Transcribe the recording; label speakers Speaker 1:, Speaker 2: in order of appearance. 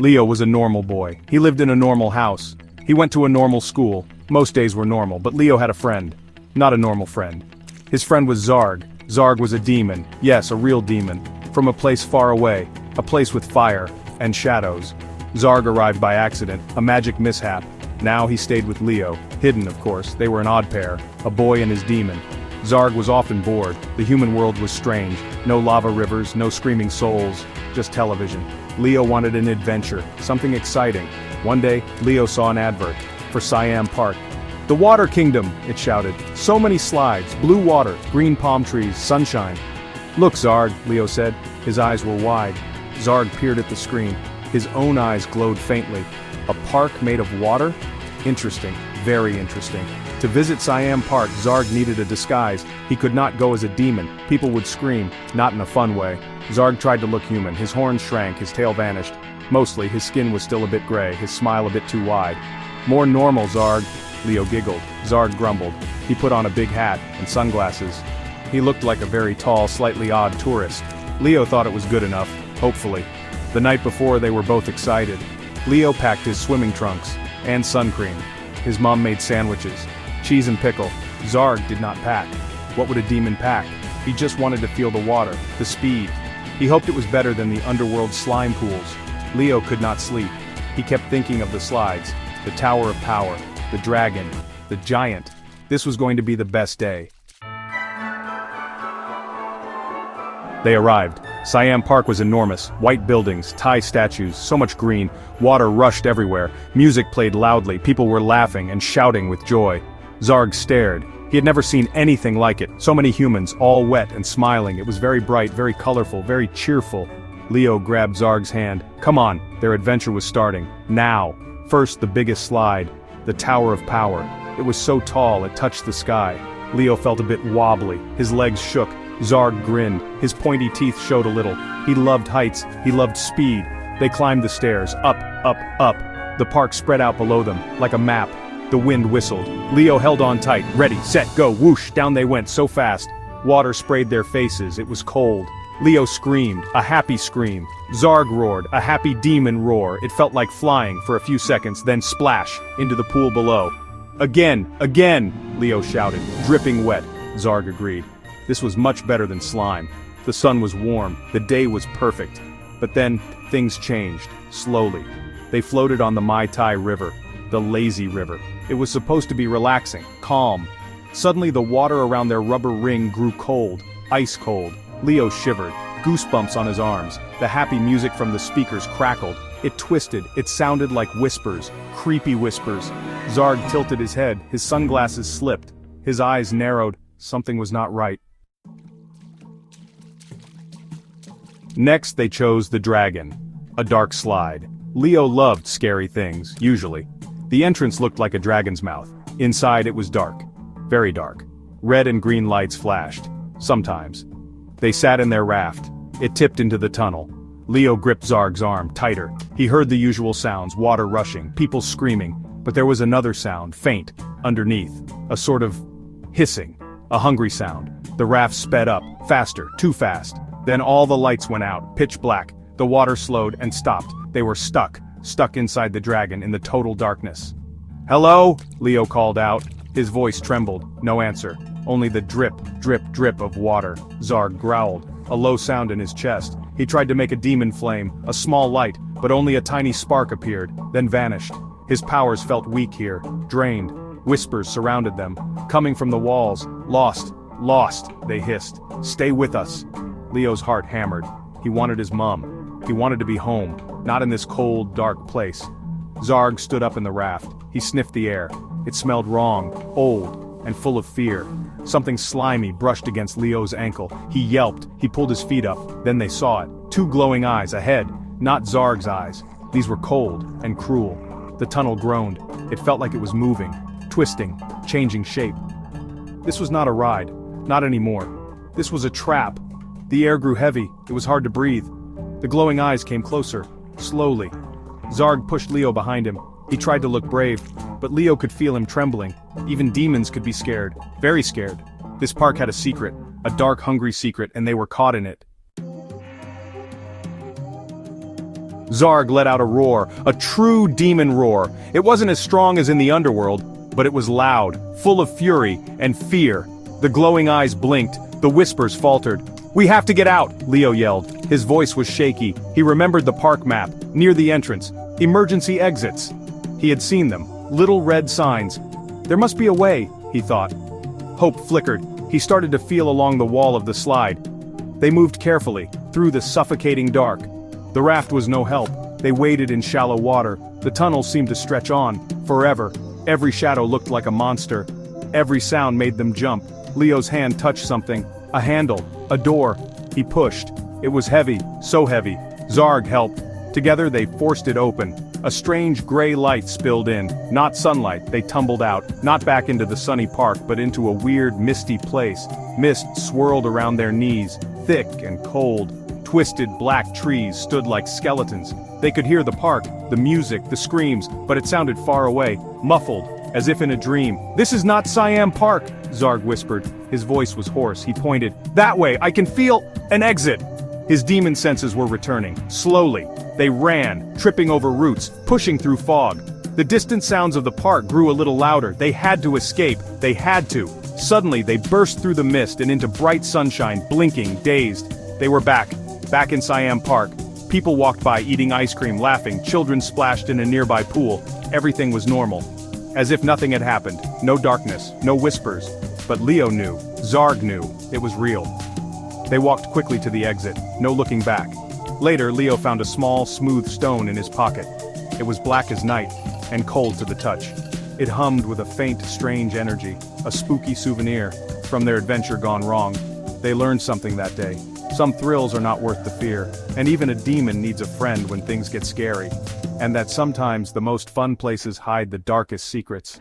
Speaker 1: Leo was a normal boy. He lived in a normal house. He went to a normal school. Most days were normal, but Leo had a friend. Not a normal friend. His friend was Zarg. Zarg was a demon. Yes, a real demon. From a place far away. A place with fire and shadows. Zarg arrived by accident, a magic mishap. Now he stayed with Leo, hidden of course. They were an odd pair, a boy and his demon. Zarg was often bored. The human world was strange. No lava rivers, no screaming souls, just television. Leo wanted an adventure, something exciting. One day, Leo saw an advert for Siam Park. "The Water Kingdom," it shouted. "So many slides, blue water, green palm trees, sunshine." "Look, Zarg," Leo said. His eyes were wide. Zarg peered at the screen. His own eyes glowed faintly. A park made of water? Interesting, very interesting. To visit Siam Park, Zarg needed a disguise. He could not go as a demon. People would scream, not in a fun way. Zarg tried to look human. His horns shrank, his tail vanished. Mostly, his skin was still a bit gray, his smile a bit too wide. "More normal, Zarg," Leo giggled. Zarg grumbled. He put on a big hat and sunglasses. He looked like a very tall, slightly odd tourist. Leo thought it was good enough, hopefully. The night before, they were both excited. Leo packed his swimming trunks and sun cream. His mom made sandwiches, cheese and pickle. Zarg did not pack. What would a demon pack? He just wanted to feel the water, the speed. He hoped it was better than the underworld slime pools. Leo could not sleep. He kept thinking of the slides, the Tower of Power, the dragon, the giant. This was going to be the best day. They arrived. Siam Park was enormous. White buildings, Thai statues, so much green. Water rushed everywhere. Music played loudly. People were laughing and shouting with joy. Zarg stared. He had never seen anything like it. So many humans, all wet and smiling. It was very bright, very colorful, very cheerful. Leo grabbed Zarg's hand. Come on, their adventure was starting. Now. First, the biggest slide. The Tower of Power. It was so tall, it touched the sky. Leo felt a bit wobbly. His legs shook. Zarg grinned. His pointy teeth showed a little. He loved heights. He loved speed. They climbed the stairs. Up, up, up. The park spread out below them, like a map. The wind whistled. Leo held on tight. Ready, set, go. Whoosh! Down they went so fast. Water sprayed their faces. It was cold. Leo screamed. A happy scream. Zarg roared. A happy demon roar. It felt like flying for a few seconds, then splash into the pool below. Again! Again! Leo shouted. Dripping wet. Zarg agreed. This was much better than slime. The sun was warm. The day was perfect. But then, things changed. Slowly. They floated on the Mai Tai River. The lazy river. It was supposed to be relaxing, calm. Suddenly the water around their rubber ring grew cold. Ice cold. Leo shivered. Goosebumps on his arms. The happy music from the speakers crackled. It twisted. It sounded like whispers. Creepy whispers. Zarg tilted his head. His sunglasses slipped. His eyes narrowed. Something was not right. Next they chose the dragon. A dark slide. Leo loved scary things, usually. The entrance looked like a dragon's mouth. Inside it was dark. Very dark. Red and green lights flashed. Sometimes. They sat in their raft. It tipped into the tunnel. Leo gripped Zarg's arm tighter. He heard the usual sounds, water rushing, people screaming. But there was another sound, faint, underneath. A sort of hissing. A hungry sound. The raft sped up, faster, too fast. Then all the lights went out, pitch black. The water slowed and stopped. They were stuck inside the dragon in the total darkness. "Hello?" Leo called out. His voice trembled. No answer. Only the drip, drip, drip of water. Zarg growled. A low sound in his chest. He tried to make a demon flame, a small light, but only a tiny spark appeared, then vanished. His powers felt weak here, drained. Whispers surrounded them, coming from the walls. "Lost, lost," they hissed. "Stay with us." Leo's heart hammered. He wanted his mom. He wanted to be home, not in this cold, dark place. Zarg stood up in the raft. He sniffed the air. It smelled wrong, old, and full of fear. Something slimy brushed against Leo's ankle. He yelped. He pulled his feet up. Then they saw it. Two glowing eyes ahead, not Zarg's eyes. These were cold and cruel. The tunnel groaned. It felt like it was moving, twisting, changing shape. This was not a ride. Not anymore. This was a trap. The air grew heavy. It was hard to breathe. The glowing eyes came closer, slowly. Zarg pushed Leo behind him. He tried to look brave, but Leo could feel him trembling. Even demons could be scared, very scared. This park had a secret, a dark, hungry secret, and they were caught in it. Zarg let out a roar, a true demon roar. It wasn't as strong as in the underworld, but it was loud, full of fury and fear. The glowing eyes blinked, the whispers faltered. "We have to get out," Leo yelled. His voice was shaky. He remembered the park map, near the entrance. Emergency exits. He had seen them, little red signs. There must be a way, he thought. Hope flickered. He started to feel along the wall of the slide. They moved carefully, through the suffocating dark. The raft was no help. They waded in shallow water. The tunnel seemed to stretch on, forever. Every shadow looked like a monster. Every sound made them jump. Leo's hand touched something. A handle. A door. He pushed. It was heavy, so heavy. Zarg helped. Together they forced it open. A strange gray light spilled in. Not sunlight, they tumbled out. Not back into the sunny park, but into a weird, misty place. Mist swirled around their knees, thick and cold. Twisted black trees stood like skeletons. They could hear the park, the music, the screams, but it sounded far away, muffled, as if in a dream. "This is not Siam Park," Zarg whispered. His voice was hoarse. He pointed. "That way, I can feel an exit." His demon senses were returning, slowly. They ran, tripping over roots, pushing through fog. The distant sounds of the park grew a little louder. They had to escape. They had to. Suddenly, they burst through the mist and into bright sunshine, blinking, dazed. They were back in Siam Park. People walked by eating ice cream, laughing. Children splashed in a nearby pool. Everything was normal. As if nothing had happened. No darkness, no whispers. But Leo knew. Zarg knew. It was real. They walked quickly to the exit, no looking back. Later, Leo found a small, smooth stone in his pocket. It was black as night, and cold to the touch. It hummed with a faint, strange energy, a spooky souvenir from their adventure gone wrong. They learned something that day. Some thrills are not worth the fear, and even a demon needs a friend when things get scary. And that sometimes the most fun places hide the darkest secrets.